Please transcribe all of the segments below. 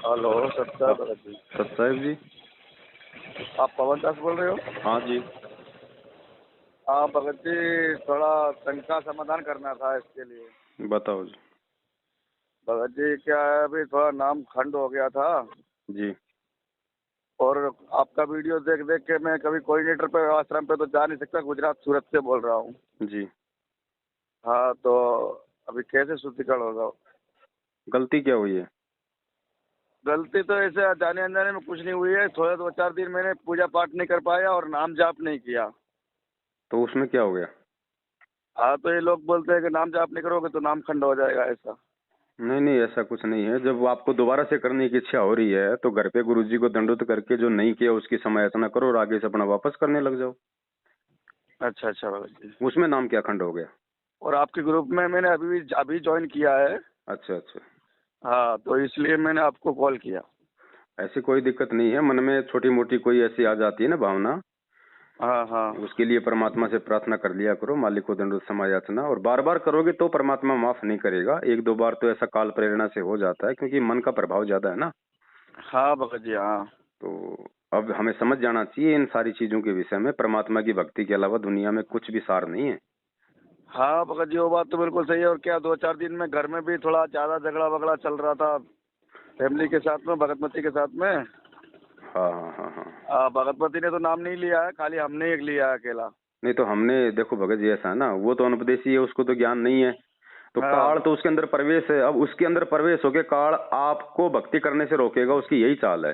Hello Satya हाँ, भगत जी। सत्साहिब जी। आप पवन दास बोल रहे हो? हाँ जी। हाँ भगत जी, थोड़ा शंका समाधान करना था इसके लिए। बताओ जी। भगत जी क्या है, अभी थोड़ा नाम खंड हो गया था जी। और आपका वीडियो देख देख के मैं कभी कोऑर्डिनेटर पे आश्रम पे तो जा नहीं सकता। गुजरात सूरत से बोल रहा हूँ। जी। हाँ तो अभी कैसे शुद्धिकरण होगा? गलती क्या हुई है? गलती तो ऐसे जाने अनजाने में कुछ नहीं हुई है। थोड़े 2-4 दिन मैंने पूजा पाठ नहीं कर पाया और नाम जाप नहीं किया। तो उसमें क्या हो गया? हाँ तो ये लोग बोलते हैं कि नाम जाप नहीं करोगे तो नाम खंड हो जाएगा ऐसा। नहीं नहीं, ऐसा कुछ नहीं है। जब आपको दोबारा से करने की इच्छा हो रही है तो घर पे गुरुजी को दंडोत करके जो नहीं किया उसकी समायाचना करो और आगे से अपना वापस करने लग जाओ। अच्छा अच्छा भगत जी। उसमें नाम क्या खंड हो गया? और आपके ग्रुप में मैंने अभी ज्वाइन किया है। अच्छा अच्छा। हाँ तो इसलिए मैंने आपको कॉल किया। ऐसी कोई दिक्कत नहीं है। मन में छोटी मोटी कोई ऐसी आ जाती है ना भावना, हाँ हाँ। उसके लिए परमात्मा से प्रार्थना कर लिया करो, मालिक को दंडोत समायाचना। और बार बार करोगे तो परमात्मा माफ नहीं करेगा। एक दो बार तो ऐसा काल प्रेरणा से हो जाता है क्योंकि मन का प्रभाव ज्यादा है ना। हाँ भगत जी हाँ। तो अब हमें समझ जाना चाहिए इन सारी चीजों के विषय में। परमात्मा की भक्ति के अलावा दुनिया में कुछ भी सार नहीं है। हाँ भगत जी वो बात तो बिल्कुल सही है। और क्या 2-4 दिन में घर में भी थोड़ा ज्यादा झगड़ा वगड़ा चल रहा था फैमिली के साथ में, भगतमती के साथ में। हाँ हाँ हाँ हाँ। भगतमती ने तो नाम नहीं लिया है, खाली हमने एक लिया है अकेला। नहीं तो हमने, देखो भगत जी ऐसा है ना, वो तो अनुपदेशी है, उसको तो ज्ञान नहीं है। तो काल हाँ। तो उसके अंदर प्रवेश है। अब उसके अंदर प्रवेश होके काल आपको भक्ति करने से रोकेगा, उसकी यही चाल है।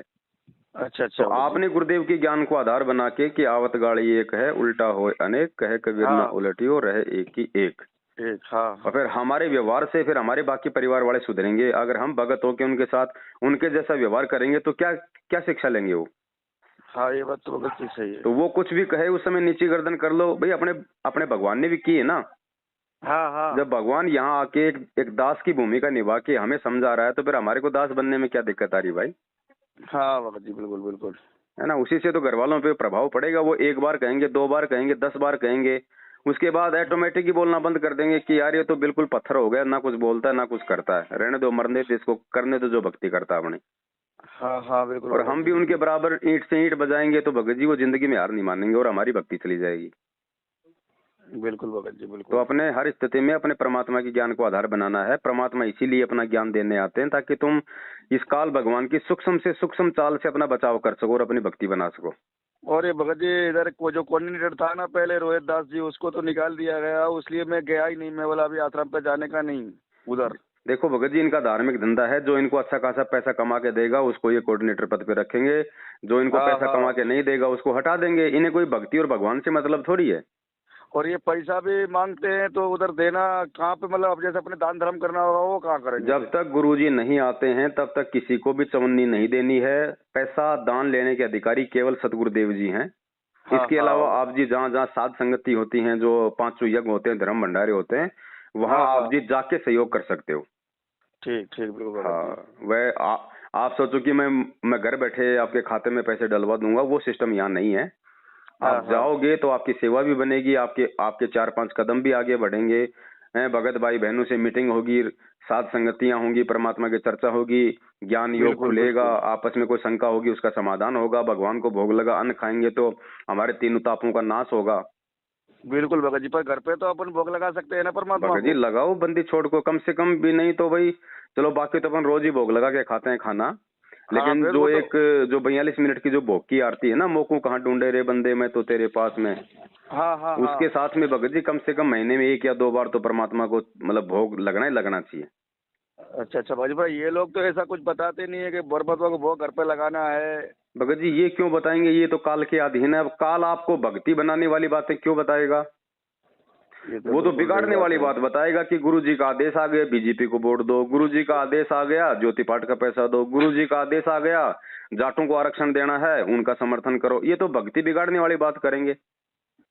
अच्छा तो अच्छा भगत जी। आपने गुरुदेव की ज्ञान को आधार बना के कि आवत गाड़ी एक है उल्टा होए अनेक, कहे कबीर ना हाँ उलटियो रहे एक ही एक। ठीक। हाँ और फिर हमारे व्यवहार से फिर हमारे बाकी परिवार वाले सुधरेंगे। अगर हम भगत होके उनके साथ उनके जैसा व्यवहार करेंगे तो क्या क्या शिक्षा लेंगे वो? हाँ ये बात तो भगत जी सही है। तो वो कुछ भी कहे उस समय नीची गर्दन कर लो भाई। अपने अपने भगवान ने भी की है ना। हाँ हाँ। जब भगवान यहाँ आके एक दास की भूमिका निभा के हमें समझा रहा है तो फिर हमारे को दास बनने में क्या दिक्कत आ रही भाई? हाँ भगत जी बिल्कुल बिल्कुल। है ना। उसी से तो घर वालों पे प्रभाव पड़ेगा। वो एक बार कहेंगे, दो बार कहेंगे, 10 बार कहेंगे, उसके बाद ऑटोमेटिक ही बोलना बंद कर देंगे कि यार ये तो बिल्कुल पत्थर हो गया, ना कुछ बोलता है ना कुछ करता है, रहने दो, मरने दो इसको, करने दो जो भक्ति करता है अपने। हाँ हाँ बिल्कुल और भगत हम जी भी उनके बिल्कुल। बराबर ईंट से ईंट बजाएंगे तो भगत जी वो जिंदगी में हार नहीं मानेंगे और हमारी भक्ति चली जाएगी। बिल्कुल भगत जी तो बिल्कुल। अपने हर स्थिति में अपने परमात्मा की ज्ञान को आधार बनाना है। परमात्मा इसीलिए अपना ज्ञान देने आते हैं ताकि तुम इस काल भगवान की सूक्ष्म से सूक्ष्म चाल से अपना बचाव कर सको और अपनी भक्ति बना सको। और ये भगत जी इधर को जो कोऑर्डिनेटर था ना पहले, रोहित दास जी, उसको तो निकाल दिया गया, इसलिए मैं गया ही नहीं। मैं बोला अभी आश्रम पे जाने का नहीं उधर। देखो भगत जी, इनका धार्मिक धंधा है। जो इनको अच्छा खासा पैसा कमा के देगा उसको ये कोऑर्डिनेटर पद पे रखेंगे। जो इनको हाँ पैसा कमा हाँ। के नहीं देगा उसको हटा देंगे। इन्हें कोई भक्ति और भगवान से मतलब थोड़ी है। और ये पैसा भी मांगते हैं तो उधर देना कहाँ पे, मतलब अब जैसे अपने दान धर्म करना होगा वो कहाँ करेंगे जब फिर? तक गुरुजी नहीं आते हैं तब तक किसी को भी चवन्नी नहीं देनी है। पैसा दान लेने के अधिकारी केवल सतगुरुदेव जी हैं। हाँ इसके अलावा हाँ। आप जी जहाँ जहाँ साध संगति होती हैं, जो 500 यज्ञ होते हैं, धर्म भंडारे होते हैं, वहाँ हाँ आप हाँ। जी जाके सहयोग कर सकते हो। ठीक ठीक बिल्कुल भगत जी। हाँ, वह आप सोचो कि मैं घर बैठे आपके खाते में पैसे डलवा दूंगा, वो सिस्टम यहाँ नहीं है। हाँ आप हाँ। जाओगे तो आपकी सेवा भी बनेगी, आपके आपके 4-5 कदम भी आगे बढ़ेंगे। हैं, भगत भाई बहनों से मीटिंग होगी, साध संगतियां होंगी, परमात्मा की चर्चा होगी, ज्ञान योग बिल्कुल खुलेगा, बिल्कुल। आपस में कोई शंका होगी उसका समाधान होगा, भगवान को भोग लगा अन्न खाएंगे तो हमारे तीनों तापों का नाश होगा। बिल्कुल भगत जी, पर घर पे तो अपन भोग लगा सकते हैं ना परमात्मा भगत जी को। लगाओ बंदी छोड़ को, कम से कम भी नहीं तो भाई चलो, बाकी तो अपन रोज ही भोग लगा के खाते हैं खाना। हाँ लेकिन फिर जो वो तो। एक जो 42 मिनट की जो भोग की आरती है ना, मोकू कहाँ ढूंढे रे बंदे मैं तो तेरे पास में, हाँ हाँ हाँ। उसके साथ में भगत जी कम से कम महीने में 1 या 2 बार तो परमात्मा को मतलब भोग लगना ही लगना चाहिए। अच्छा अच्छा भाजी भाई, ये लोग तो ऐसा कुछ बताते नहीं है कि परमात्मा को भोग घर पे लगाना है। भगत जी ये क्यों बताएंगे? ये तो काल के अधीन है। अब काल आपको भक्ति बनाने वाली बातें क्यों बताएगा? ये वो तो बिल्कुल सही बिगाड़ने बात वाली है। बात बताएगा कि गुरुजी का आदेश आ गया बीजेपी को वोट दो, गुरुजी का आदेश आ गया ज्योति पाठ का पैसा दो, गुरुजी का आदेश आ गया जाटों को आरक्षण देना है उनका समर्थन करो। ये तो भक्ति बिगाड़ने वाली बात करेंगे।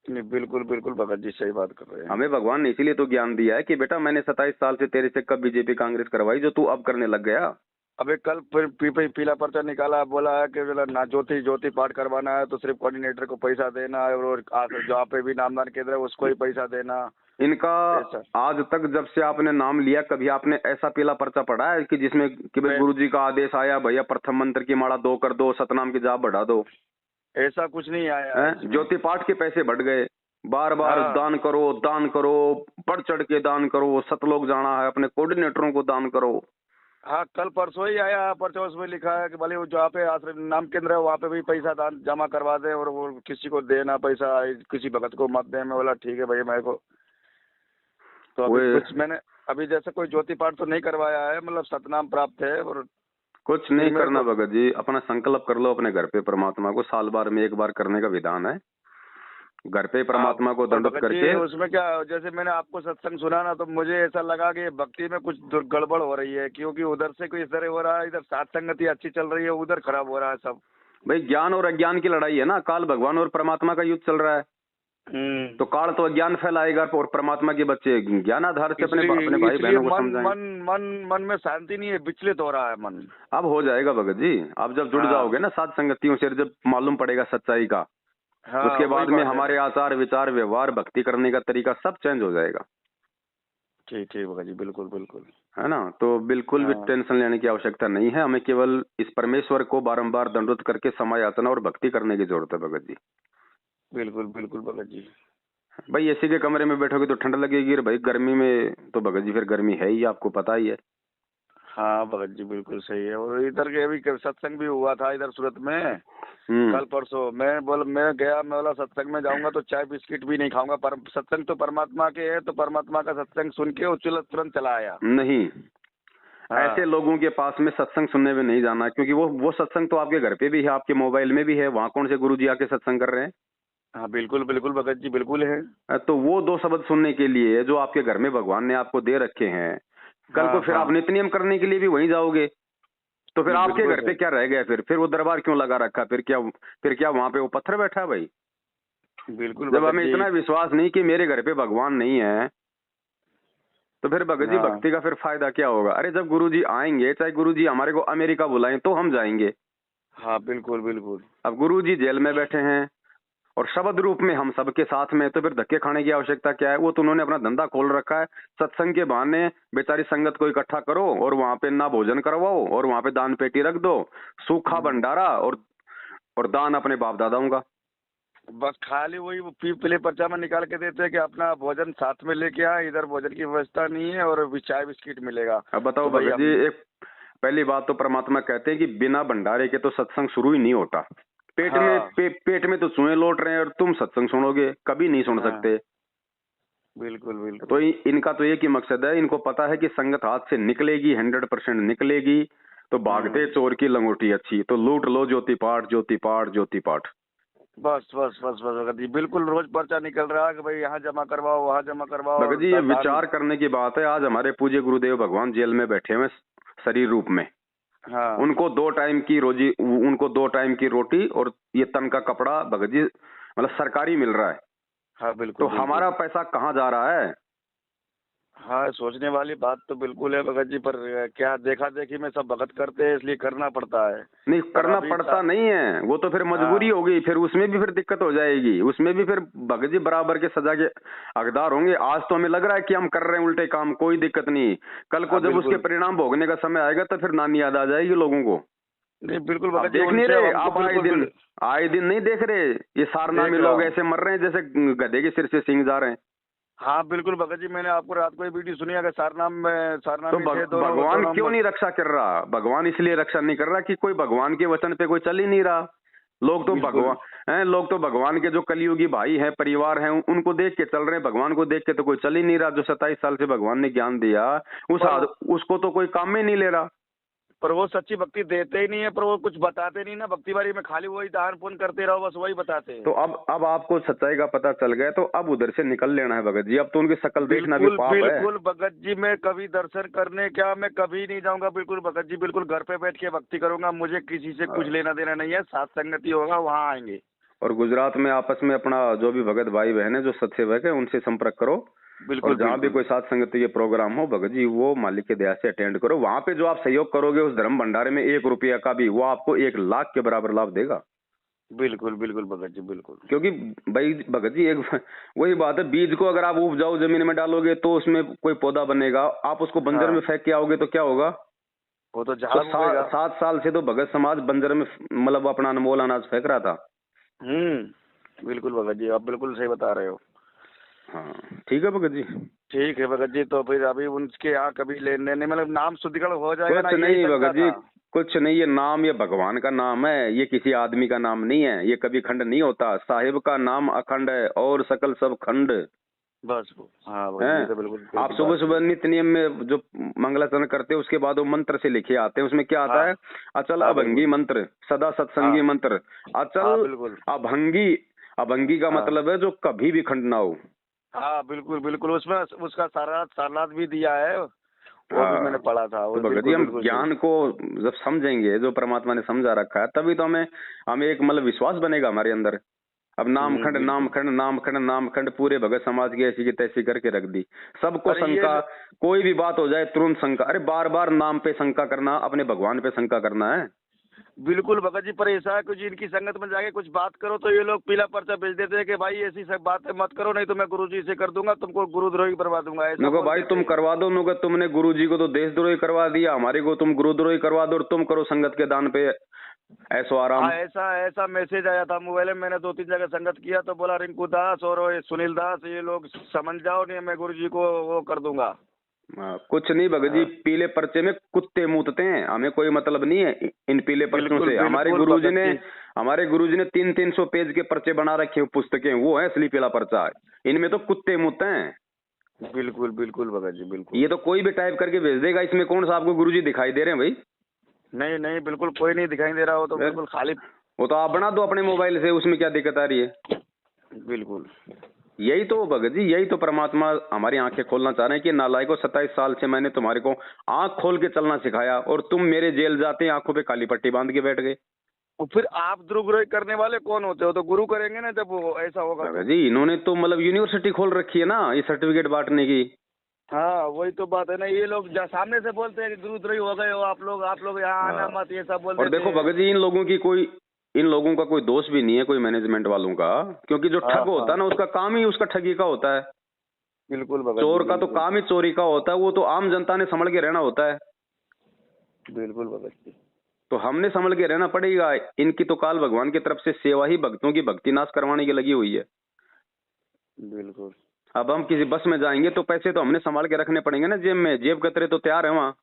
नहीं बिल्कुल बिल्कुल भगत जी सही बात कर रहे हैं। हमें भगवान ने इसीलिए तो ज्ञान दिया है कि बेटा मैंने 27 साल से तेरे से कब बीजेपी कांग्रेस करवाई जो तू अब करने लग गया। अबे कल फिर पीला पर्चा निकाला, बोला है कि बोला ना ज्योति ज्योति पाठ करवाना है तो सिर्फ कोऑर्डिनेटर को पैसा देना है, और जहाँ पे भी नामदान केंद्र है उसको ही पैसा देना। इनका ऐसा आज तक जब से आपने नाम लिया कभी आपने ऐसा पीला पर्चा पढ़ा है कि जिसमें कि भाई गुरुजी का आदेश आया भैया प्रथम मंत्र की माला 2 कर दो, सतनाम की जाप बढ़ा दो, ऐसा कुछ नहीं आया है हैं? इसमें। ज्योति पाठ के पैसे बढ़ गए, बार बार हाँ दान करो, बढ़ चढ़ के दान करो, सतलोक जाना है, अपने कोऑर्डिनेटरों को दान करो। हाँ, कल परसों ही आया पर्चा, उसमें लिखा है कि भले वो जहाँ पे आश्रम नाम केंद्र है वहाँ पे भी पैसा दान जमा करवा दे और वो किसी को देना पैसा, किसी भगत को मत दे। मैं बोला ठीक है भैया मेरे को। तो अभी वो कुछ मैंने अभी जैसे कोई ज्योति पाठ तो नहीं करवाया है, मतलब सतनाम प्राप्त है। और कुछ नहीं मेरे करना को भगत जी, अपना संकल्प कर लो अपने घर पे, परमात्मा को साल भर में एक बार करने का विधान है। घर पे हाँ, परमात्मा को पर दंडवत भगत जी करके। उसमें क्या, जैसे मैंने आपको सत्संग सुना ना तो मुझे ऐसा लगा कि भक्ति में कुछ गड़बड़ हो रही है, क्योंकि उधर से कोई इधर हो रहा है, इधर सात संगति अच्छी चल रही है, उधर खराब हो रहा है सब। भाई ज्ञान और अज्ञान की लड़ाई है ना, काल भगवान और परमात्मा का युद्ध चल रहा है। तो काल तो अज्ञान फैलाएगा और परमात्मा के बच्चे ज्ञान आधार से अपने भाई इसलिए बहनों को मन समझाएंगे। मन मन मन में शांति नहीं है, विचलित हो रहा है मन। अब हो जाएगा भगत जी, आप जब जुड़ हाँ जाओगे ना सात संगतियों से, जब मालूम पड़ेगा सच्चाई का, हाँ, उसके वही बाद में बात है। हमारे आचार विचार व्यवहार भक्ति करने का तरीका सब चेंज हो जाएगा, ठीक ठीक भगत जी, बिल्कुल बिल्कुल। है ना। तो बिल्कुल भी हाँ टेंशन लेने की आवश्यकता नहीं है, हमें केवल इस परमेश्वर को बारंबार दंडवत करके समय याचना और भक्ति करने की जरूरत है भगत जी। बिल्कुल बिल्कुल भगत जी। भाई एसी के कमरे में बैठोगे तो ठंड लगेगी, और भाई गर्मी में तो भगत जी फिर गर्मी है ही, आपको पता ही है। हाँ भगत जी बिल्कुल सही है। और इधर के अभी सत्संग भी हुआ था इधर सूरत में कल परसों। मैं गया, मैं बोला सत्संग में जाऊंगा तो चाय बिस्किट भी नहीं खाऊंगा, पर सत्संग तो परमात्मा के है, तो परमात्मा का सत्संग सुन के तुरंत चला आया। नहीं, हाँ ऐसे लोगों के पास में सत्संग सुनने में नहीं जाना, क्योंकि वो सत्संग तो आपके घर पे भी है, आपके मोबाइल में भी है, वहां कौन से गुरुजी आके सत्संग कर रहे हैं। हाँ, बिल्कुल बिल्कुल भगत जी बिल्कुल है। तो वो 2 शब्द सुनने के लिए जो आपके घर में भगवान ने आपको दे रखे हैं, कल को हाँ फिर हाँ, आप नित्य नियम करने के लिए भी वहीं जाओगे, तो फिर आपके बिल्कुल घर पे सही। क्या रह गया, फिर वो दरबार क्यों लगा रखा, फिर क्या वहां पे वो पत्थर बैठा है भाई। बिल्कुल जब भगत हमें जी। इतना विश्वास नहीं कि मेरे घर पे भगवान नहीं है, तो फिर भगत जी हाँ भक्ति का फिर फायदा क्या होगा। अरे जब गुरुजी आएंगे, चाहे गुरुजी हमारे को अमेरिका बुलाएं तो हम जाएंगे। हाँ, बिल्कुल बिल्कुल। अब गुरुजी जेल में बैठे हैं और शब्द रूप में हम सबके साथ में, तो फिर धक्के खाने की आवश्यकता क्या है। वो तो उन्होंने अपना धंधा खोल रखा है, सत्संग के बहाने बेचारी संगत को इकट्ठा करो और वहां पे ना भोजन करवाओ और वहां पे दान पेटी रख दो, सूखा भंडारा और दान अपने बाप दादाओं का। बस खाली वही वो पीले पर्चा में निकाल के देते हैं कि अपना भोजन साथ में लेके आए, इधर भोजन की व्यवस्था नहीं है और चाय बिस्किट मिलेगा। अब बताओ तो भाई भगत जी, एक पहली बात तो परमात्मा कहते हैं कि बिना भंडारे के तो सत्संग शुरू ही नहीं होता। हाँ पेट में तो चूहे लौट रहे हैं और तुम सत्संग सुनोगे, कभी नहीं सुन हाँ, सकते। बिल्कुल बिल्कुल। तो इनका तो एक ही मकसद है, इनको पता है कि संगत हाथ से निकलेगी, 100% निकलेगी, तो भागते चोर की लंगोटी अच्छी, तो लूट लो ज्योति पाठ ज्योति पाठ ज्योति पाठ। बस बस बस बस भगत जी बिल्कुल, रोज पर्चा निकल रहा है कि भाई यहाँ जमा करवाओ वहाँ जमा करवाओ। भगत जी ये विचार करने की बात है, आज हमारे पूज्य गुरुदेव भगवान जेल में बैठे हुए शरीर रूप में, हाँ उनको 2 टाइम की रोटी और ये तन का कपड़ा भगत जी मतलब सरकारी मिल रहा है। हाँ, बिल्कुल तो हमारा पैसा कहाँ जा रहा है। हाँ, सोचने वाली बात तो बिल्कुल है भगत जी, पर क्या देखा देखी में सब भगत करते हैं इसलिए करना पड़ता है। नहीं, पर करना अभी पड़ता नहीं है, वो तो फिर मजबूरी होगी, फिर उसमें भी फिर दिक्कत हो जाएगी, उसमें भी फिर भगत जी बराबर के सजा के हकदार होंगे। आज तो हमें लग रहा है कि हम कर रहे हैं उल्टे काम, कोई दिक्कत नहीं, कल को हाँ, जब उसके बिल्कुल परिणाम भोगने का समय आएगा तो फिर नानी याद आ जाएगी लोगों को। नहीं, बिल्कुल आप भगत जी देख नहीं उनसे रहे, हमको आप आए दिन नहीं देख रहे, ये सारनामी देख रहा लोग हूँ। ऐसे मर रहे हैं जैसे गधे के सिर से सींग जा रहे हैं। हाँ बिल्कुल भगत जी, मैंने आपको रात को ये वीडियो सुनी है कि तो सारनामी थे भगवान दोनों क्यों नहीं रक्षा कर रहा। भगवान इसलिए रक्षा नहीं कर रहा कि कोई भगवान के वचन पे कोई चल ही नहीं रहा। लोग तो भगवान के जो कलियुगी भाई हैं, परिवार हैं, उनको देख के चल रहे हैं, भगवान को देख के तो कोई चल ही नहीं रहा। जो 27 साल से भगवान ने ज्ञान दिया उसको तो कोई काम में नहीं ले रहा। पर वो सच्ची भक्ति देते ही नहीं है, पर वो कुछ बताते नहीं ना भक्ति बारी में, खाली वही दान पुण्य करते रहो, बस वही बताते हैं। तो अब आपको सच्चाई का पता चल गया, तो अब उधर से निकल लेना है भगत जी। अब तो उनकी शक्ल देखना भी पाप है। बिल्कुल भगत जी, मैं कभी दर्शन करने क्या मैं कभी नहीं जाऊंगा। बिल्कुल भगत जी, बिल्कुल घर पे बैठ के भक्ति करूंगा, मुझे किसी से कुछ लेना देना नहीं है। सात संगति होगा वहाँ आएंगे। और गुजरात में आपस में अपना जो भी भगत भाई बहन है, जो सत्सेवक है, उनसे संपर्क करो। बिल्कुल और जहाँ भी कोई साथ संगति के प्रोग्राम हो भगत जी, वो मालिक के दया से अटेंड करो। वहाँ पे जो आप सहयोग करोगे उस धर्म भंडारे में 1 रुपया का भी, वो आपको 1 लाख के बराबर लाभ देगा। बिल्कुल बिल्कुल भगत जी बिल्कुल। क्योंकि भाई भगत जी एक वही बात है, बीज को अगर आप उपजाऊ जमीन में डालोगे तो उसमें कोई पौधा बनेगा, आप उसको बंजर हाँ, में फेंक के आओगे तो क्या होगा? वो तो तो झाड़ उगेगा। 7 साल से तो भगत समाज बंजर में मतलब अपना अनमोल अनाज फेंक रहा था। बिल्कुल भगत जी, आप बिल्कुल सही बता रहे हो। हाँ ठीक है भगत जी। ठीक है भगत जी, तो फिर अभी उनके यहाँ कभी लेन देन नहीं, मतलब नाम शुद्धिकरण हो जाएगा ना, कुछ यही नहीं शंका भगत जी, था। कुछ नहीं, ये नाम ये भगवान का नाम है, ये किसी आदमी का नाम नहीं है, ये कभी खंड नहीं होता। साहिब का नाम अखंड है और सकल सब खंड बस हाँ भगत जी, ये है। तो बिल्कुल आप बिल्कुल सुबह बात सुबह सही। नित्य नियम में जो मंगलाचरण करते हैं उसके बाद वो मंत्र से लिखे आते हैं, उसमें क्या आता हाँ है? अचल हाँ अभंगी बिल्कुल। मंत्र, सदा सत्संगी हाँ मंत्र। हाँ अचल बिल्कुल। अभंगी, अभंगी का हाँ मतलब है जो कभी भी खंड ना हो। हाँ बिल्कुल बिल्कुल, उसमें उसका सारनाथ भी दिया है, वो भी मैंने हाँ पढ़ा था, तो वो भगत जी बिल्कुल हम बिल्कुल सही। ज्ञान को जब समझेंगे, जो परमात्मा ने समझा रखा है, तभी तो हमें हमें एक मतलब विश्वास बनेगा हमारे अंदर। अब नामखंड बिल्कुल। नामखंड नामखंड नामखंड पूरे भगत समाज की ऐसी की तैसी करके रख दी। सबको पर ये शंका, कोई भी बात हो जाए तुरंत शंका। अरे बार बार नाम पे शंका करना, अपने भगवान पे शंका करना है। बिल्कुल भगत जी, पर ऐसा है कुछ इनकी संगत में जाके कुछ बात करो तो ये लोग पीला पर्चा भेज देते हैं कि भाई ऐसी सब बातें मत करो, नहीं तो मैं गुरुजी से कर दूंगा, तुमको गुरुद्रोही करवा दूंगा, ऐसा नुको बोल भाई देते तुम हैं। करवा दो, नुको तुमने गुरुजी को तो देशद्रोही करवा दिया, हमारे को तुम गुरुद्रोही करवा दो और तुम करो संगत के दान पे ऐसो आराम। हाँ, ऐसा ऐसा मैसेज आया था मोबाइल में, मैंने 2-3 जगह संगत किया तो बोला रिंकू दास और ये सुनील दास, ये लोग समझ जाओ, नहीं मैं गुरुजी को वो कर दूंगा। कुछ नहीं भगत जी, हाँ, पीले पर्चे में कुत्ते मूतते हैं, हमें कोई मतलब नहीं है इन पीले पर्चों बिल्कुल से। बिल्कुल भगत जी। हमारे गुरुजी ने 300-300 पेज के पर्चे बना रखे हैं, पुस्तकें, वो है असली पीला पर्चा। इनमें तो कुत्ते मूतते हैं। बिल्कुल बिल्कुल भगत जी बिल्कुल। ये तो कोई भी टाइप करके भेज देगा, इसमें कौन सा आपको गुरुजी दिखाई दे रहे हैं भाई? नहीं नहीं, बिल्कुल कोई नहीं दिखाई दे रहा हो, तो फिर बिल्कुल खाली। वो तो आप बना दो अपने मोबाइल से, उसमें क्या दिक्कत आ रही है? बिल्कुल। यही तो भगत जी, यही तो परमात्मा हमारी आंखें खोलना चाह रहे हैं कि नालायकों, 27 साल से मैंने तुम्हारे को आंख खोल के चलना सिखाया और तुम मेरे जेल जाते आंखों पे काली पट्टी बांध के बैठ गए। और फिर आप द्रुगुरोही करने वाले कौन होते हो? तो गुरु करेंगे ना, जब वो ऐसा होगा भगत तो। जी इन्होंने तो मतलब यूनिवर्सिटी खोल रखी है ना, ये सर्टिफिकेट बांटने की। हाँ वही तो बात है ना, ये लोग सामने से बोलते हैं कि गुरुद्रोही हो गए हो आप लोग यहाँ आना हाँ। मत, ये सब बोल और देते देखो हैं। भगत जी इन लोगों का कोई दोष भी नहीं है, कोई मैनेजमेंट वालों का, क्योंकि जो हाँ ठग होता हाँ है ना उसका काम ही उसका ठगी का होता है। बिल्कुल भगत जी चोर का तो बिल्कुल। काम ही चोरी का होता है, वो तो आम जनता ने संभल के रहना होता है। बिल्कुल भगत जी। तो हमने संभल के रहना पड़ेगा। इनकी तो काल भगवान की तरफ से सेवा ही भक्तों की भक्ति नाश करवाने की लगी हुई है। बिल्कुल। अब हम किसी बस में जाएंगे तो पैसे तो हमने संभाल के रखने पड़ेंगे ना जेब में, जेब कतरे तो तैयार है वहाँ,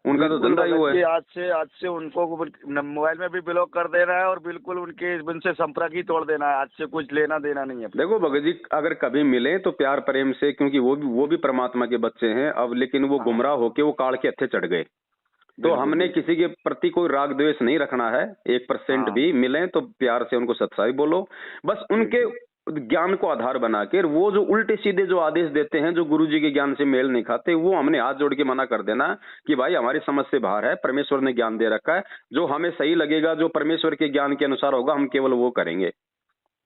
उनका तो बिल्कुल धंधा ही वो भगत है। जी, आज से उनको मोबाइल में भी ब्लॉक कर देना है और बिल्कुल उनके उनसे संपर्क ही तोड़ देना है, आज से कुछ लेना देना नहीं है। देखो भगत जी अगर कभी मिले तो प्यार प्रेम से, क्योंकि वो भी परमात्मा के बच्चे हैं अब, लेकिन वो हाँ गुमराह होके वो काल के हत्थे चढ़ गए। तो बिल्कुल हमने बिल्कुल। किसी के प्रति कोई राग द्वेष नहीं रखना है, 1% हाँ भी मिले तो प्यार से उनको सच्चाई बोलो, बस उनके बिल्कुल। ज्ञान को आधार बना के। वो जो उल्टे सीधे जो आदेश देते हैं, जो गुरुजी के ज्ञान से मेल नहीं खाते, वो हमने हाथ जोड़ के मना कर देना कि भाई हमारी समझ से बाहर है, परमेश्वर ने ज्ञान दे रखा है, जो हमें सही लगेगा, जो परमेश्वर के ज्ञान के अनुसार होगा, हम केवल वो करेंगे।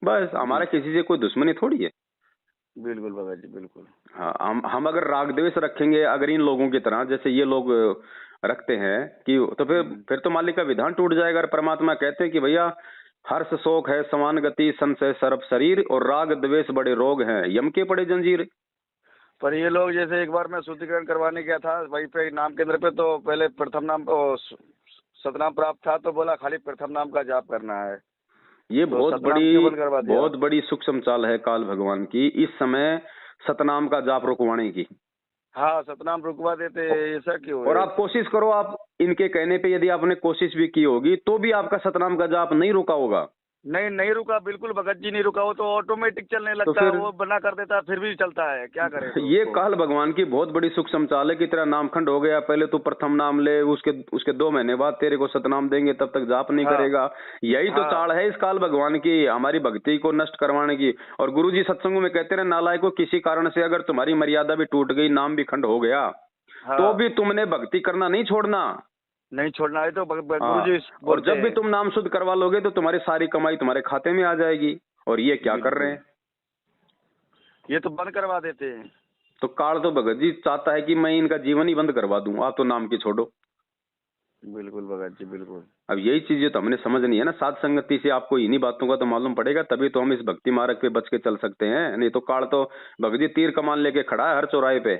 बस हमारा किसी से कोई दुश्मनी थोड़ी है। बिल्कुल भगत जी बिल्कुल। हाँ हम अगर राग द्वेष रखेंगे, अगर इन लोगों की तरह जैसे ये लोग रखते हैं कि, तो फिर तो मालिक का विधान टूट जाएगा। और परमात्मा कहते हैं कि भैया हर्ष शोक है समान गति, संशय सर्प शरीर, और राग द्वेष बड़े रोग हैं, यम के पड़े जंजीर। पर ये लोग, जैसे एक बार मैं शुद्धिकरण करवाने गया था वहीं पे नाम केंद्र पे, तो पहले प्रथम नाम सतनाम प्राप्त था, तो बोला खाली प्रथम नाम का जाप करना है, ये तो सतनाम क्यों बंद करवा दिया? बहुत बड़ी सूक्ष्म चाल है काल भगवान की, इस समय सतनाम का जाप रुकवाने की। हाँ, सतनाम रुकवा देते हैं, ऐसा क्यों और है? आप कोशिश करो, आप इनके कहने पे यदि आपने कोशिश भी की होगी तो भी आपका सतनाम का जाप नहीं रुका होगा। नहीं नहीं रुका, बिल्कुल भगत जी नहीं रुका, वो तो ऑटोमेटिक चलने तो लगता है, फिर वो बना कर देता है फिर भी चलता है, क्या करे तो ये उसको। काल भगवान की बहुत बड़ी सूक्ष्म चाल है कि तेरा नामखंड हो गया, पहले तू प्रथम नाम ले, उसके 2 महीने बाद तेरे को सतनाम देंगे, तब तक जाप नहीं हाँ करेगा। यही तो हाँ चाल है इस काल भगवान की, हमारी भक्ति को नष्ट करवाने की। और गुरुजी सत्संगों में कहते रहे, नालायकों किसी कारण से अगर तुम्हारी मर्यादा भी टूट गई, नाम भी खंड हो गया, तो हाँ, भी तुमने भक्ति करना नहीं छोड़ना। नहीं छोड़ना है तो गुरु हाँ, जी और बोलते जब भी हैं। तुम नाम शुद्ध करवा लोगे तो तुम्हारी सारी कमाई तुम्हारे खाते में आ जाएगी। और ये क्या कर रहे बिल्कुल, हैं? ये तो बंद करवा देते हैं। तो काल तो भगत जी चाहता है कि मैं इनका जीवन ही बंद करवा दूं, आप तो नाम की छोड़ो। बिल्कुल भगत जी बिल्कुल। अब यही चीजें तो हमने समझनी है ना, साध संगति से आपको इन्हीं बातों का तो मालूम पड़ेगा, तभी तो हम इस भक्ति मार्ग पे बच के चल सकते हैं। नहीं तो काल तो भगत जी तीर कमान लेके खड़ा है हर चौराहे पे।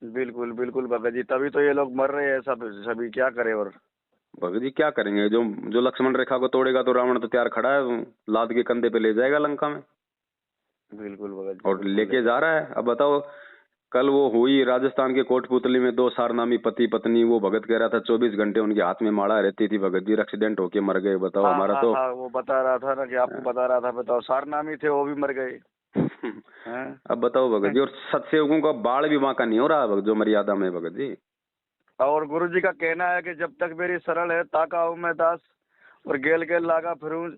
बिल्कुल बिल्कुल भगत जी, तभी तो ये लोग मर रहे हैं सब सभी, क्या करे। और भगत जी क्या करेंगे, जो जो लक्ष्मण रेखा को तोड़ेगा तो रावण तो तैयार खड़ा है, लाद के कंधे पे ले जाएगा लंका में। बिल्कुल भगत जी और बिल्कुल लेके जा रहा है। अब बताओ, कल वो हुई राजस्थान के कोटपुतली में, दो सारनामी पति पत्नी, वो भगत कह रहा था 24 घंटे उनके हाथ में माला रहती थी, भगत जी एक्सीडेंट होके मर गए। बताओ हाँ हमारा हाँ तो हाँ, वो बता रहा था ना कि आपको बता रहा था, बताओ सारनामी थे वो भी मर गए हैं। अब बताओ भगत जी, और सत्सेवकों का बाल भी वहां का नहीं हो रहा जो मर्यादा में भगत जी। और गुरु जी का कहना है कि जब तक मेरी सरल है ताका हूँ मैं दास, और गेल गेल लागा फिरूं।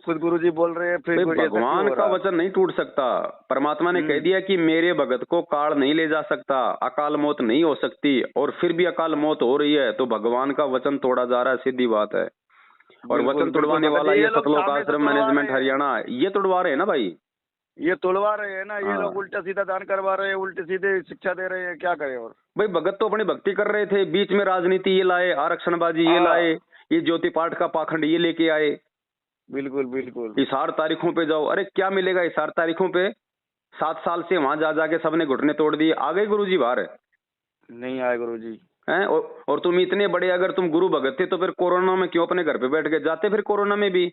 खुद गुरु जी बोल रहे हैं, फिर भाई ऐसा क्यों भगवान हो का रहा। वचन नहीं टूट सकता। परमात्मा ने कह दिया कि मेरे भगत को काल नहीं ले जा सकता, अकाल मौत नहीं हो सकती, और फिर भी अकाल मौत हो रही है, तो भगवान का वचन तोड़ा जा रहा है, सीधी बात है। और बिल्कुल वचन बिल्कुल तुड़वाने भगत वाला जी, ये ये लोग सतलोक सामने से आश्रम तुड़वा मैनेजमेंट रहे हैं, हरियाणा, ये तुड़वा रहे हैं ना भाई। ये तुड़वा रहे हैं ना, ये लोग हाँ उल्टा सीधा दान करवा रहे हैं, उल्टे सीधे शिक्षा दे रहे हैं, क्या करें। और भाई, भगत तो अपनी भक्ति कर रहे थे, बीच में राजनीति ये लाए, आरक्षणबाजी ये लाए, हाँ ये ज्योति पाठ का पाखंड ये लेके आए। बिल्कुल बिल्कुल। इशार तारीखों पे जाओ, अरे क्या मिलेगा इशार तारीखों पे। 7 साल से वहां जा जाके सबने घुटने तोड़ दिए, आ गए गुरु जी बाहर नहीं आए गुरु जी। हैं। और तुम इतने बड़े अगर तुम गुरु भगत थे तो फिर कोरोना में क्यों अपने घर पे बैठ के जाते फिर कोरोना में भी।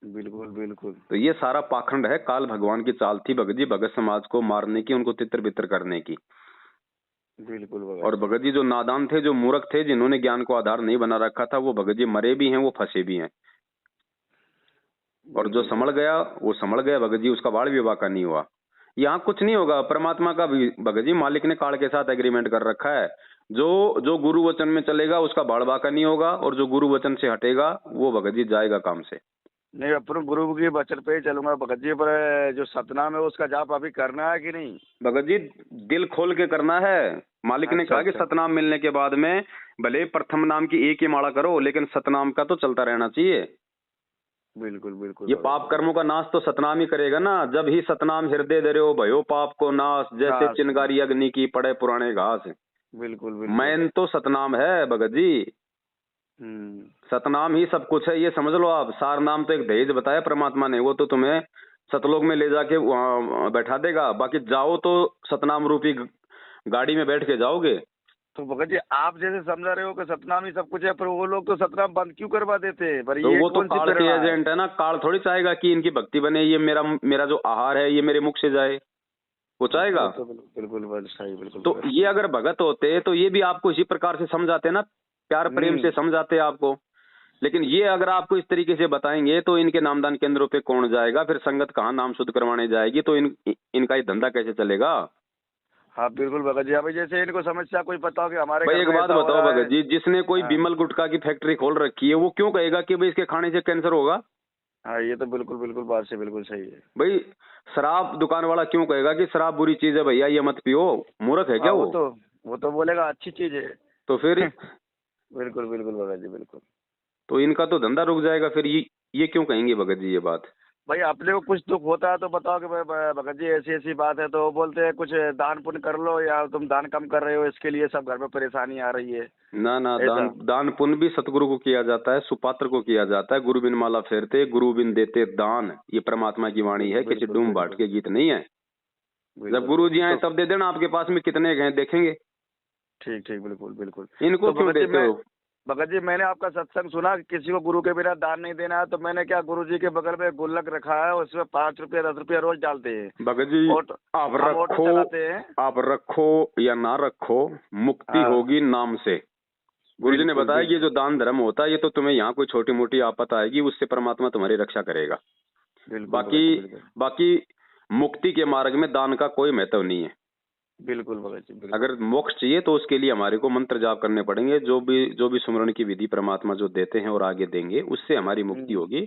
बिल्कुल बिल्कुल। तो ये सारा पाखंड है, काल भगवान की चाल थी भगत जी, भगत समाज को मारने की, उनको तितर बितर करने की। बिल्कुल और भगत जी। भगत जी जो नादान थे, जो मूर्ख थे, जिन्होंने ज्ञान को आधार नहीं बना रखा था, वो भगत जी मरे भी हैं, वो फंसे भी हैं। और जो बिल्कुल संभल गया वो संभल गया भगत जी, उसका बाल विवाह का नहीं हुआ। यहाँ कुछ नहीं होगा, परमात्मा का भी भगत जी मालिक ने काल के साथ एग्रीमेंट कर रखा है। जो जो गुरु वचन में चलेगा उसका बाल बाका नहीं होगा, और जो गुरु वचन से हटेगा वो भगत जी जाएगा काम से। नहीं, अपन गुरु की वचन पे ही चलूंगा भगत जी। पर जो सतनाम है उसका जाप अभी करना है कि नहीं। भगत जी दिल खोल के करना है। मालिक ने अच्छा कहा कि अच्छा। सतनाम मिलने के बाद में भले प्रथम नाम की एक ही माला करो, लेकिन सतनाम का तो चलता रहना चाहिए। बिल्कुल बिल्कुल ये भगत पाप जी कर्मों बिल्कुल। का नाश तो सतनाम ही करेगा ना। जब ही सतनाम हृदय धर्यो भयो पाप को नाश, जैसे घास। चिनगारी अग्नि की पड़े पुराने घास। बिल्कुल बिल्कुल। मैन तो सतनाम है भगत जी। हम्म। सतनाम ही सब कुछ है, ये समझ लो आप। सार नाम तो एक दहेज बताया परमात्मा ने, वो तो तुम्हें सतलोक में ले जाके वहां बैठा देगा। बाकी जाओ तो सतनाम रूपी गाड़ी में बैठ के जाओगे। तो भगत जी आप जैसे समझा रहे हो कि सतनाम ही सब कुछ है, पर वो लोग तो सतनाम बंद क्यों करवा देते हैं। पर तो ये वो तो कौन सी काल के प्रेरणा है। एजेंट है ना। काल थोड़ी चाहेगा कि इनकी भक्ति बने, ये मेरा मेरा जो आहार है ये मेरे मुख से जाए, वो चाहेगा। वो तो बिल्कुल बिल्कुल सही। बिल्कुल तो भगत ये अगर भगत होते तो ये भी आपको इसी प्रकार से समझाते ना, प्यार प्रेम से समझाते आपको। लेकिन ये अगर आपको इस तरीके से बताएंगे तो इनके नामदान केंद्रों पे कौन जाएगा, फिर संगत कहाँ नाम शुद्ध करवाने जाएगी, तो इनका ये धंधा कैसे चलेगा। हाँ बिल्कुल भगत जी। अभी जैसे इनको समस्या कोई पता हो कि हमारे भाई घर एक में बात ऐसा हो बताओ रहा है। भगत जी, जिसने कोई हाँ बिमल गुटखा की फैक्ट्री खोल रखी है, वो क्यों कहेगा कि भाई इसके खाने से कैंसर होगा। हाँ, ये तो बिल्कुल बिल्कुल बात से बिल्कुल सही है। भाई शराब दुकान वाला क्यों कहेगा कि शराब बुरी चीज है भैया ये मत पियो। मूर्ख है क्या हाँ, वो। वो तो बोलेगा अच्छी चीज है। तो फिर बिल्कुल बिल्कुल भगत जी बिल्कुल। तो इनका तो धंधा रुक जाएगा फिर। ये क्यों कहेंगे भगत जी ये बात। भाई अपने को कुछ दुख होता है तो बताओ कि भगत जी ऐसी ऐसी बात है, तो वो बोलते हैं कुछ दान पुण्य कर लो, या तुम दान कम कर रहे हो इसके लिए सब घर में परेशानी आ रही है। ना ना, ऐसा। दान पुण्य भी सतगुरु को किया जाता है, सुपात्र को किया जाता है। गुरु बिन माला फेरते गुरु बिन देते दान, ये परमात्मा की वाणी है, किसी बिल्कुल डूम बाट बिल्कुल के गीत नहीं है। जब बिल्कुल गुरु जी बिल्कुल। आए तो तब दे देना, आपके पास में कितने हैं देखेंगे। ठीक ठीक बिल्कुल बिल्कुल। इनको तो क्यों भगत जी देते हो। भगत जी मैंने आपका सत्संग सुना कि किसी को गुरु के बिना दान नहीं देना है, तो मैंने क्या गुरु जी के बगल में गुल्लक रखा है, उसमें 5 रुपया 10 रुपया रोज डालते हैं। भगत जी ऑटो, आप हम ऑटो रखो, चलाते हैं। आप रखो या ना रखो, मुक्ति हाँ होगी नाम से। गुरु जी ने बिल्कुल बताया कि ये बिल्कुल जो दान धर्म होता है, ये तो तुम्हें यहाँ कोई छोटी मोटी आफत आएगी उससे परमात्मा तुम्हारी रक्षा करेगा। बिल्कुल भगत बाकी जी बिल्कुल। बाकी मुक्ति के मार्ग में दान का कोई महत्व नहीं है। बिल्कुल भगत जी बिल्कुल। अगर मोक्ष चाहिए तो उसके लिए हमारे को मंत्र जाप करने पड़ेंगे, जो भी सुमरण की विधि परमात्मा जो देते हैं और आगे देंगे, उससे हमारी मुक्ति होगी।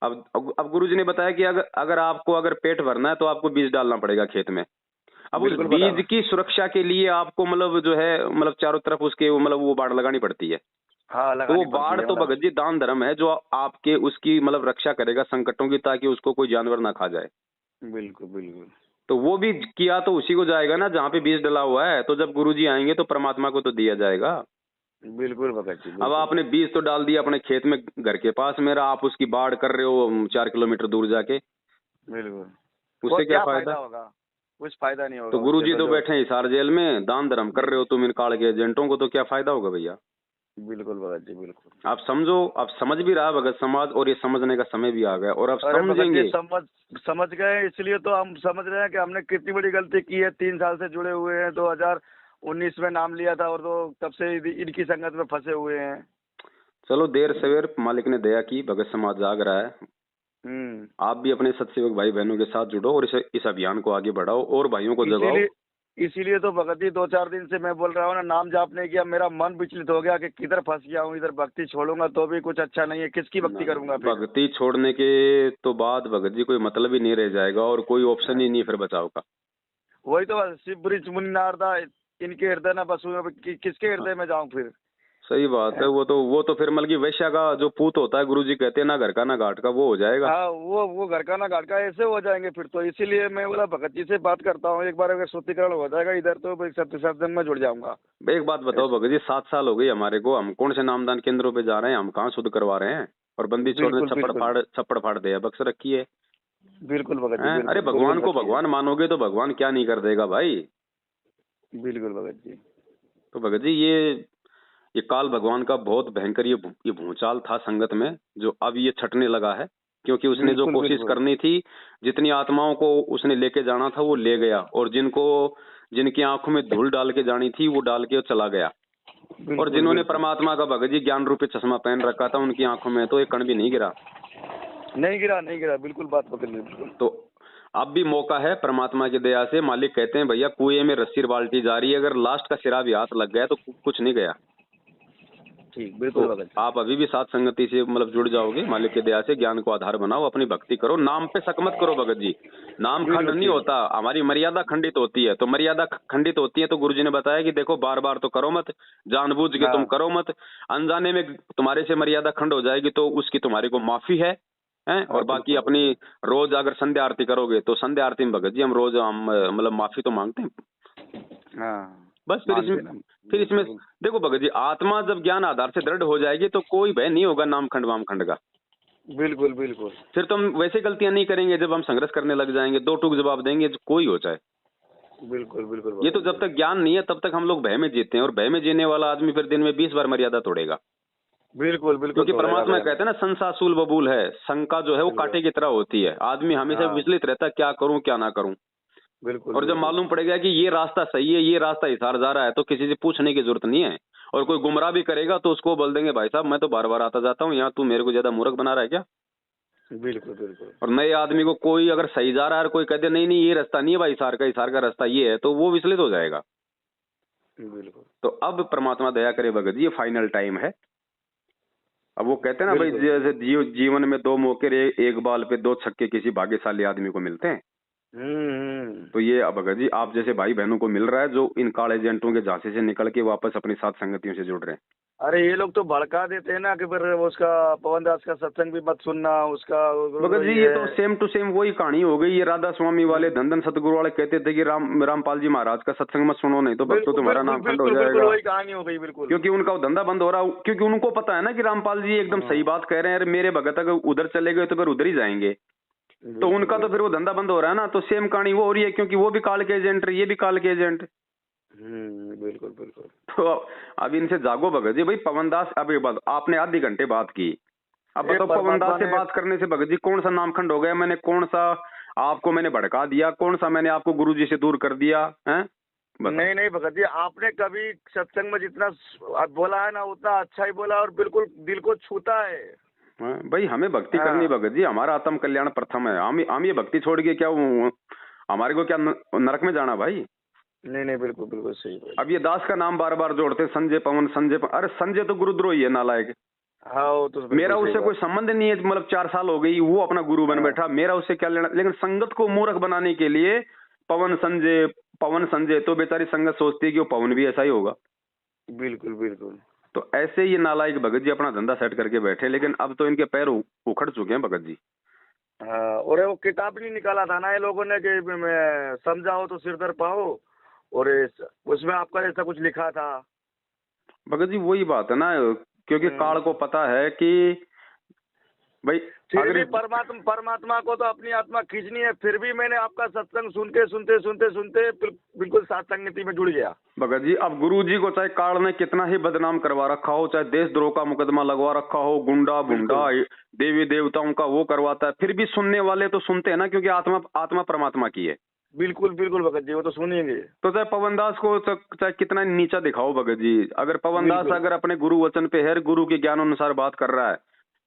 अब गुरु जी ने बताया कि अगर आपको अगर पेट भरना है तो आपको बीज डालना पड़ेगा खेत में। अब उस बिल्कुल बीज बराबर। की सुरक्षा के लिए आपको मतलब जो है मतलब चारों तरफ उसके मतलब वो बाड़ लगानी पड़ती है। हाँ तो वो लगानी पड़ती बाढ़ है तो मतलब। भगत जी दान धर्म है जो आपके उसकी मतलब रक्षा करेगा संकटों की, ताकि उसको कोई जानवर ना खा जाए। बिल्कुल बिल्कुल। तो वो भी किया तो उसी को जाएगा ना जहाँ पे बीज डला हुआ है। तो जब गुरुजी आएंगे तो परमात्मा को तो दिया जाएगा। बिल्कुल भगत जी, अब बिल्कुल। आपने बीज तो डाल दिया अपने खेत में घर के पास मेरा, आप उसकी बाढ़ कर रहे हो 4 किलोमीटर दूर जाके, बिल्कुल। उससे क्या क्या फायदा? होगा? कुछ फायदा नहीं तो होगा उससे गुरुजी तो तो जो। बैठे हैं हिसार जेल में, दान धर्म कर रहे हो तुम इन काल के एजेंटों को, तो क्या फायदा होगा भैया? बिल्कुल भगत जी, बिल्कुल। आप समझो, आप समझ भी रहा है भगत समाज, और ये समझने का समय भी आ गया, और आप अरे भगत जी, समझेंगे। समझ गए, इसलिए तो हम समझ रहे हैं कि हमने कितनी बड़ी गलती की है। 3 साल से जुड़े हुए हैं, 2019 में नाम लिया था, और तो तब से इनकी संगत में फंसे हुए हैं। चलो देर सवेर मालिक ने दया की, भगत समाज जाग रहा है। आप भी अपने सत्सेवक भाई बहनों के साथ जुड़ो और इस अभियान को आगे बढ़ाओ और भाइयों को जगाओ। इसीलिए तो भगत जी 2-4 दिन से मैं बोल रहा हूँ ना, नाम जाप नहीं किया, मेरा मन विचलित हो गया कि किधर फंस गया हूँ। इधर भक्ति छोड़ूंगा तो भी कुछ अच्छा नहीं है, किसकी भक्ति करूंगा फिर? भक्ति छोड़ने के तो बाद भगत जी कोई मतलब ही नहीं रह जाएगा, और कोई ऑप्शन ही नहीं फिर बचाव का। वही तो शिव ब्रिज मुनि नारदा इनके हृदय न बसू, किसके हृदय में जाऊं फिर? सही बात है। वो तो फिर मतलब की वैश्या का जो पूत होता है, गुरुजी कहते हैं ना घर का ना घाट का, वो हो जाएगा। हाँ, वो घर का ना घाट का ऐसे हो जाएंगे फिर तो। इसीलिए मैं बोला भगत जी से बात करता हूँ, एक बार अगर शुद्धिकरण हो जाएगा इधर तो सत्संग में जुड़ जाऊंगा। एक बात बताओ भगत जी, 7 साल हो गई हमारे को, हम कौन से नामदान केंद्रों पे जा रहे हैं, हम कहाँ शुद्ध करवा रहे हैं? और बंदी चोर ने छप्पड़ फाड़ दिया, बक्स रखी है। बिल्कुल भगत जी, बिल्कुल। अरे भगवान को भगवान मानोगे तो भगवान क्या नहीं कर देगा भाई? बिल्कुल भगत जी। तो भगत जी ये काल भगवान का बहुत भयंकर ये भूचाल था संगत में, जो अब ये छटने लगा है, क्योंकि उसने जो कोशिश करनी थी, जितनी आत्माओं को उसने लेके जाना था वो ले गया, और जिनकी आंखों में धूल डाल के जानी थी वो डाल के चला गया। और जिन्होंने परमात्मा का भगत जी ज्ञान रूपी चश्मा पहन रखा था, उनकी आंखों में तो एक कण भी नहीं गिरा। नहीं गिरा, बिल्कुल बात पकड़ ली, बिल्कुल। तो अब भी मौका है, परमात्मा की दया से मालिक कहते हैं भैया कुएं में रस्सी बाल्टी जा रही है, अगर लास्ट का सिरा भी हाथ लग गया तो कुछ नहीं गया। ठीक, बिल्कुल तो आप अभी भी साथ संगति से मतलब जुड़ जाओगे, मालिक की दया से ज्ञान को आधार बनाओ, अपनी भक्ति करो, नाम पे शक मत करो भगत जी। नाम खंड नहीं होता, हमारी मर्यादा खंडित होती है, तो मर्यादा खंडित होती है तो गुरुजी ने बताया कि देखो बार बार तो करो मत, जानबूझ के तुम करो मत, अनजाने में तुम्हारे से मर्यादा खंड हो जाएगी तो उसकी तुम्हारे को माफी है। और बाकी अपनी रोज अगर संध्या आरती करोगे तो संध्या आरती में भगत जी हम रोज मतलब माफी तो मांगते हैं। बस फिर इसमें देखो भगत जी, आत्मा जब ज्ञान आधार से दृढ़ हो जाएगी तो कोई भय नहीं होगा नाम खंड वाम खंड का। बिल्कुल बिल्कुल। फिर तो हम वैसे गलतियां नहीं करेंगे, जब हम संघर्ष करने लग जाएंगे, 2 टूक जवाब देंगे तो कोई हो जाए। बिल्कुल बिल्कुल। ये तो जब तक ज्ञान नहीं है तब तक हम लोग भय में जीते हैं, और भय में जीने वाला आदमी फिर दिन में 20 बार मर्यादा तोड़ेगा। बिल्कुल बिल्कुल। क्योंकि परमात्मा कहते हैं ना, संसासूल बबूल है, शंका जो है वो कांटे की तरह होती है, आदमी हमेशा विचलित रहता है क्या करूं क्या ना करूं। बिल्कुल। और जब मालूम पड़ेगा कि ये रास्ता सही है, ये रास्ता हिसार जा रहा है, तो किसी से पूछने की जरूरत नहीं है। और कोई गुमराह भी करेगा तो उसको बोल देंगे भाई साहब मैं तो बार बार आता जाता हूँ, यहाँ तू मेरे को ज्यादा मूर्ख बना रहा है क्या? बिल्कुल बिल्कुल। और नए आदमी को कोई अगर सही जा रहा है और कोई कहते नहीं ये रास्ता नहीं है भाई, हिसार का रास्ता ये है, तो वो विचलित हो जाएगा। बिल्कुल। तो अब परमात्मा दया करे भगत जी, ये फाइनल टाइम है। अब वो कहते हैं ना भाई, जैसे जीवन में 2 मौके, एक बाल पे 2 छक्के किसी भाग्यशाली आदमी को मिलते हैं। तो ये अब भगत जी आप जैसे भाई बहनों को मिल रहा है जो इन काल एजेंटों के झांसे से निकल के वापस अपनी साथ संगतियों से जुड़ रहे हैं। अरे ये लोग तो भड़का देते हैं ना कि फिर उसका पवन दास का सत्संग भी मत सुनना उसका। भगत जी ये तो सेम टू सेम वही कहानी हो गई। ये राधा स्वामी वाले धन सतगुरु वाले कहते थे कि रामपाल जी महाराज का सत्संग मत सुनो, नहीं तो भक्तों तुम्हारा नाम खंड हो जाएगा। वही कहानी हो गई बिल्कुल। क्योंकि उनका धंधा बंद हो रहा, क्योंकि उनको पता है ना कि रामपाल जी एकदम सही बात कह रहे हैं, मेरे भगत अगर उधर चले गए तो फिर उधर ही जाएंगे, तो उनका तो फिर वो धंधा बंद हो रहा है ना। तो सेम कहानी वो हो रही है, क्योंकि वो भी काल के एजेंट, ये भी काल के एजेंट। बिल्कुल बिल्कुल। तो अब इनसे जागो भगत जी। भाई पवन दास, अब एक बात आपने आधी घंटे बात की, अब बताओ पवन दास से बात करने से भगत जी कौन सा नामखंड हो गया? मैंने कौन सा आपको मैंने भड़का दिया? कौन सा मैंने आपको गुरुजी से दूर कर दिया है? नहीं भगत जी, आपने कभी सत्संग में जितना बोला है ना उतना अच्छा ही बोला, और बिल्कुल दिल को छूता है। भाई हमें भक्ति करनी भगत जी, हमारा आत्म कल्याण प्रथम है। हम ये भक्ति छोड़ के क्या हमारे को क्या नरक में जाना भाई? नहीं बिल्कुल बिल्कुल सही। अब ये दास का नाम बार बार जोड़ते, संजय पवन संजय पवन। अरे संजय तो गुरुद्रोही है, नालायक। हाँ तो मेरा उससे कोई संबंध नहीं है, मतलब 4 साल हो गई वो अपना गुरु बन बैठा, मेरा उससे क्या लेना। लेकिन संगत को मूर्ख बनाने के लिए पवन संजय तो बेचारी संगत सोचती है कि वो पवन भी ऐसा ही होगा। बिल्कुल बिल्कुल। तो ऐसे ये नालायक भगत जी अपना धंधा सेट करके बैठे, लेकिन अब तो इनके पैर उखड़ चुके हैं भगत जी। हाँ, और वो किताब नहीं निकाला था ना ये लोगों ने कि मैं समझाओ तो सिर दर्द पाओ, और उसमें आपका ऐसा कुछ लिखा था। भगत जी वही बात है ना, क्योंकि काल को पता है कि भाई फिर भी अगर परमात्मा को तो अपनी आत्मा खींचनी है। फिर भी मैंने आपका सत्संग सुनते बिल्कुल साथ संगति में जुड़ गया। भगत जी अब गुरु जी को चाहे काल ने कितना ही बदनाम करवा रखा हो, चाहे देशद्रोह का मुकदमा लगवा रखा हो, गुंडा बुंडा देवी देवताओं का वो करवाता है, फिर भी सुनने वाले तो सुनते हैं ना, क्योंकि आत्मा परमात्मा की है। बिल्कुल बिल्कुल भगत जी, वो तो सुनेंगे। तो चाहे पवनदास को चाहे कितना नीचा दिखाओ भगत जी, अगर पवनदास अगर अपने गुरु वचन पे है, गुरु के ज्ञान अनुसार बात कर रहा है,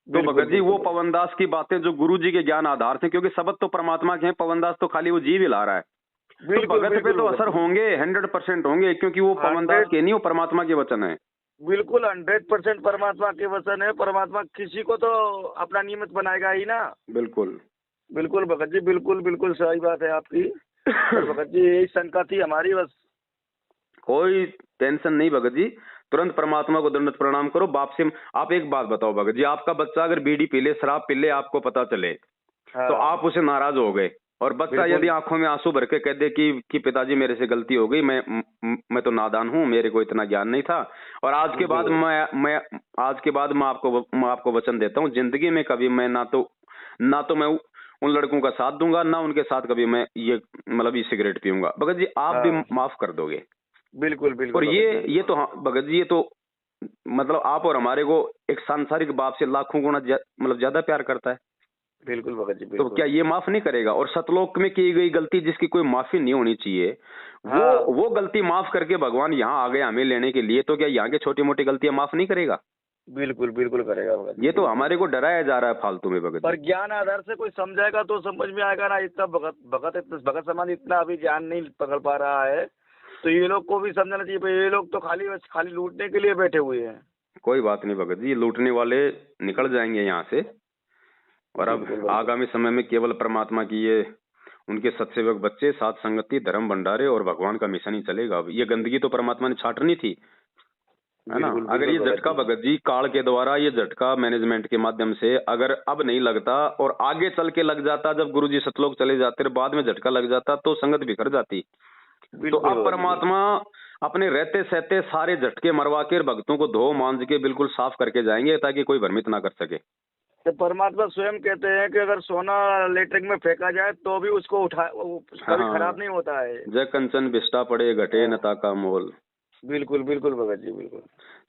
तो भगत जी वो पवनदास की बातें जो गुरु जी के ज्ञान आधार से, क्योंकि शब्द तो परमात्मा के हैं, पवनदास तो खाली वो जीव ही ला रहा है, तो भगत पे तो असर होंगे, 100% होंगे, क्योंकि वो पवनदास के नहीं, वो परमात्मा के वचन है। बिल्कुल 100% परमात्मा के वचन है। परमात्मा किसी को तो अपना नियमित बनाएगा ही ना। बिल्कुल बिल्कुल भगत जी, बिल्कुल बिल्कुल सही बात है आपकी। भगत जी यही शंका थी हमारी, बस। कोई टेंशन नहीं भगत जी, तुरंत परमात्मा को दंडवत प्रणाम करो। बाप से आप एक बात बताओ भगत जी, आपका बच्चा अगर बीड़ी पी ले, शराब पी ले, आपको पता चले, तो आप उसे नाराज हो गए, और बच्चा यदि आंखों में आंसू भर के कह दे कि पिताजी मेरे से गलती हो गई, मैं तो नादान हूँ, मेरे को इतना ज्ञान नहीं था, और आज के बाद मैं आपको वचन देता हूँ, जिंदगी में कभी मैं ना तो मैं उन लड़कों का साथ दूंगा, ना उनके साथ कभी मैं ये मतलब ये सिगरेट पीऊंगा। भगत जी आप भी माफ कर दोगे? बिल्कुल बिल्कुल। और ये तो भगत जी, ये तो मतलब आप और हमारे को एक सांसारिक बाप से लाखों गुना मतलब ज्यादा प्यार करता है। बिल्कुल भगत जी, तो क्या ये माफ नहीं करेगा? और सतलोक में की गई गलती जिसकी कोई माफी नहीं होनी चाहिए, वो गलती माफ करके भगवान यहाँ आ गए हमें लेने के लिए, तो क्या यहाँ के छोटी मोटी गलतियां माफ नहीं करेगा? बिल्कुल बिल्कुल करेगा भगत। ये तो हमारे को डराया जा रहा है फालतू में भगत। पर ज्ञान आधार से कोई समझाएगा तो समझ में आएगा ना। इतना भगत समाज इतना अभी ज्ञान नहीं पकड़ पा रहा है, तो ये लोग को भी समझना चाहिए। ये लोग तो खाली लूटने के लिए बैठे हुए हैं। कोई बात नहीं भगत जी, लूटने वाले निकल जाएंगे यहाँ से, और अब आगामी समय में केवल परमात्मा की ये उनके सत्सेवक बच्चे, साथ संगति, धर्म भंडारे और भगवान का मिशन ही चलेगा। ये गंदगी तो परमात्मा ने छाटनी थी, है ना। अगर ये झटका भगत जी काल के द्वारा, ये झटका मैनेजमेंट के माध्यम से अगर अब नहीं लगता और आगे चल के लग जाता, जब गुरुजी सतलोक चले जाते, बाद में झटका लग जाता, तो संगत बिखर जाती। तो अब परमात्मा अपने रहते सहते सारे झटके मरवा के भक्तों को धो मांझ के बिल्कुल साफ करके जाएंगे, ताकि कोई भ्रमित ना कर सके। तो परमात्मा स्वयं कहते हैं कि अगर सोना लेटरिन में फेंका जाए तो भी उसको कभी खराब नहीं होता है। जय कंचन बिस्टा पड़े घटे नता का मोल। बिल्कुल बिल्कुल भगत जी, बिल्कुल।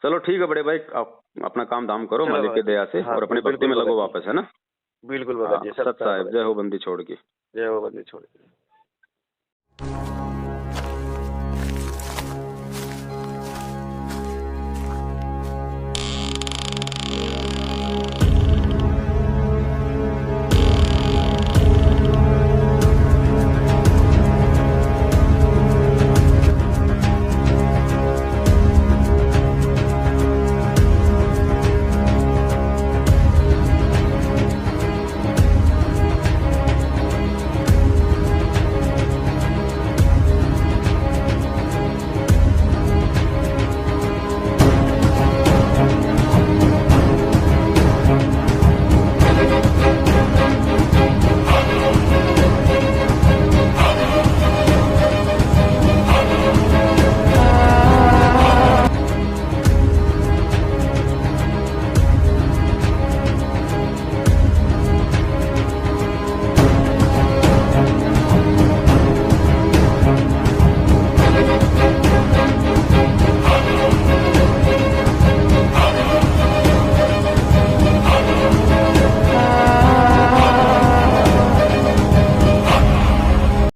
चलो ठीक है बड़े भाई, आप अपना काम धाम करो मालिक की दया से, और अपने भक्ति में लगो वापस, है ना। बिल्कुल भगत जी। सत साहेब, जय हो बंदी छोड़ की। जय हो बंदी छोड़ की।